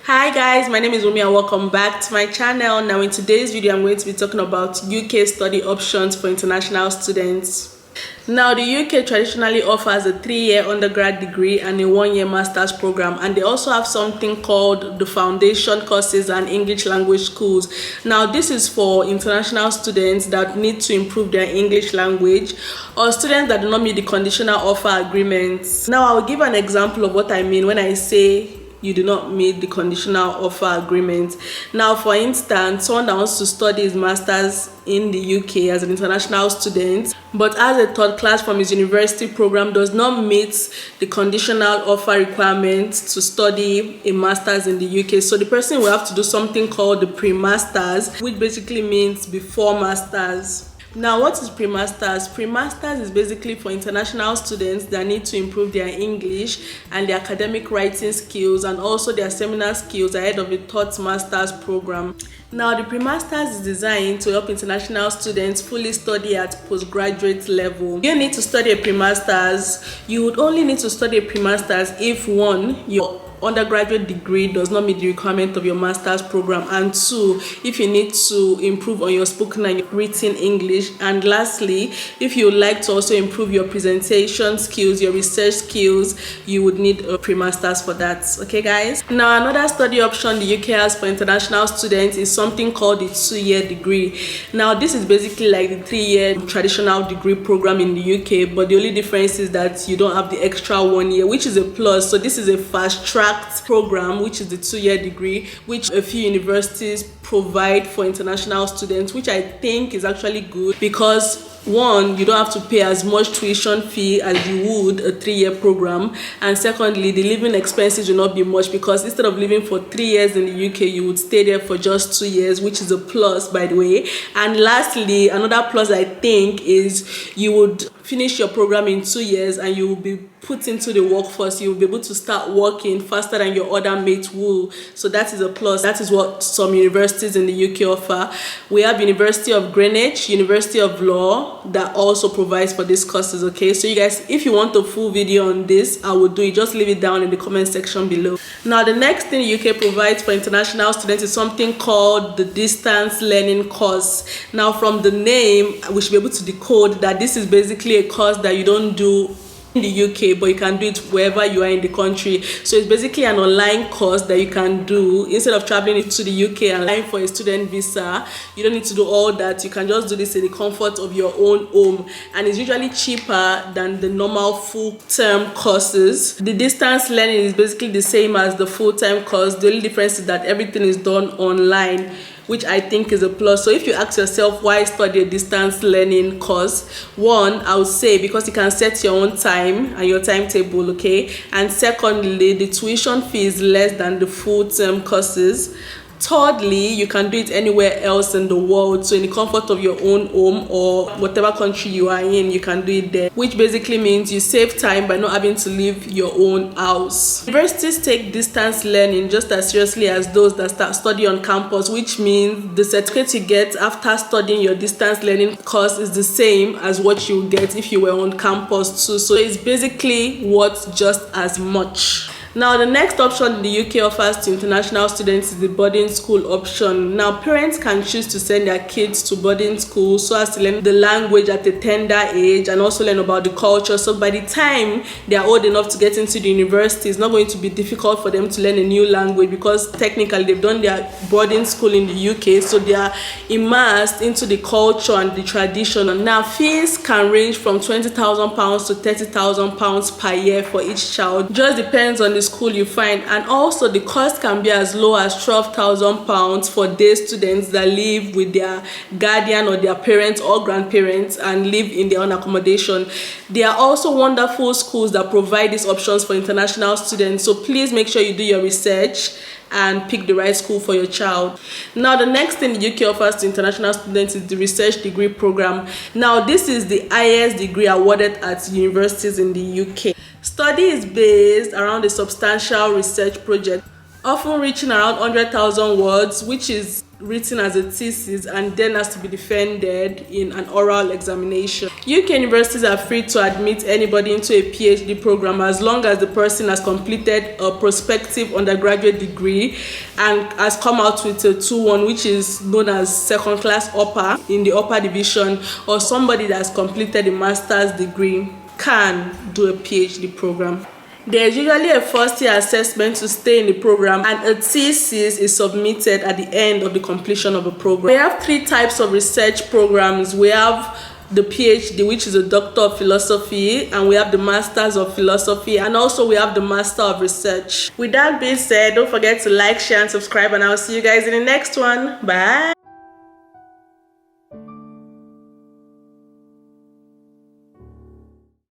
Hi guys, my name is Umi and welcome back to my channel. Now in today's video I'm going to be talking about UK study options for international students. Now the UK traditionally offers a 3-year undergrad degree and a 1-year master's program, and they also have something called the foundation courses and English language schools. Now this is for international students that need to improve their English language or students that do not meet the conditional offer agreements. Now I will give an example of what I mean when I say you do not meet the conditional offer agreement. Now for instance, someone that wants to study his master's in the UK as an international student but as a third class from his university program does not meet the conditional offer requirements to study a master's in the UK. So the person will have to do something called the pre-masters, which basically means before masters. Now, what is pre-masters? Pre-masters is basically for international students that need to improve their English and their academic writing skills and also their seminar skills ahead of a third master's program. Now, the pre-masters is designed to help international students fully study at postgraduate level. You need to study a pre-masters. You would only need to study a pre-masters if 1, your undergraduate degree does not meet the requirement of your master's program, and 2, if you need to improve on your spoken and your written English, and lastly, if you would like to also improve your presentation skills, your research skills, you would need a pre-masters for that. Okay guys, now another study option the UK has for international students is something called the 2-year degree. Now this is basically like the 3-year traditional degree program in the UK, but the only difference is that you don't have the extra 1 year, which is a plus. So this is a fast track program, which is the 2-year degree, which a few universities provide for international students, which I think is actually good because 1, you don't have to pay as much tuition fee as you would a 3-year program, and secondly, the living expenses will not be much because instead of living for 3 years in the UK, you would stay there for just 2 years, which is a plus, by the way. And lastly, another plus I think is you would finish your program in 2 years and you will be put into the workforce. You will be able to start working faster than your other mates will. So that is a plus. That is what some universities in the UK offer. We have University of Greenwich, University of Law that also provides for these courses. Okay, so you guys, if you want a full video on this, I will do it. Just leave it down in the comment section below. Now the next thing the UK provides for international students is something called the distance learning course. Now from the name, we should be able to decode that this is basically a course that you don't do in the UK, but you can do it wherever you are in the country. So it's basically an online course that you can do instead of traveling to the UK and applying for a student visa. You don't need to do all that. You can just do this in the comfort of your own home, and it's usually cheaper than the normal full-term courses. The distance learning is basically the same as the full-time course. The only difference is that everything is done online, which I think is a plus. So if you ask yourself why study a distance learning course, 1, I would say because you can set your own time and your timetable, okay? And secondly, the tuition fee is less than the full-term courses. Thirdly, you can do it anywhere else in the world, so in the comfort of your own home or whatever country you are in, you can do it there, which basically means you save time by not having to leave your own house. Universities take distance learning just as seriously as those that start study on campus, which means the certificate you get after studying your distance learning course is the same as what you get if you were on campus too. So it's basically worth just as much. Now the next option the UK offers to international students is the boarding school option. Now parents can choose to send their kids to boarding school so as to learn the language at a tender age and also learn about the culture. So by the time they are old enough to get into the university, it's not going to be difficult for them to learn a new language because technically they've done their boarding school in the UK, so they are immersed into the culture and the tradition. And now fees can range from £20,000 to £30,000 per year for each child. Just depends on the school you find, and also the cost can be as low as £12,000 for day students that live with their guardian or their parents or grandparents and live in their own accommodation. There are also wonderful schools that provide these options for international students, so please make sure you do your research and pick the right school for your child. Now the next thing the UK offers to international students is the research degree program. Now this is the highest degree awarded at universities in the UK. Study is based around a substantial research project. often reaching around 100,000 words, which is written as a thesis and then has to be defended in an oral examination. UK universities are free to admit anybody into a PhD program as long as the person has completed a prospective undergraduate degree and has come out with a 2-1, which is known as second class upper in the upper division, or somebody that has completed a master's degree can do a PhD program. There's usually a first-year assessment to stay in the program, and a thesis is submitted at the end of the completion of a program. We have 3 types of research programs. We have the PhD, which is a Doctor of Philosophy, and we have the Masters of Philosophy, and also we have the Master of Research. With that being said, don't forget to like, share, and subscribe, and I'll see you guys in the next one. Bye!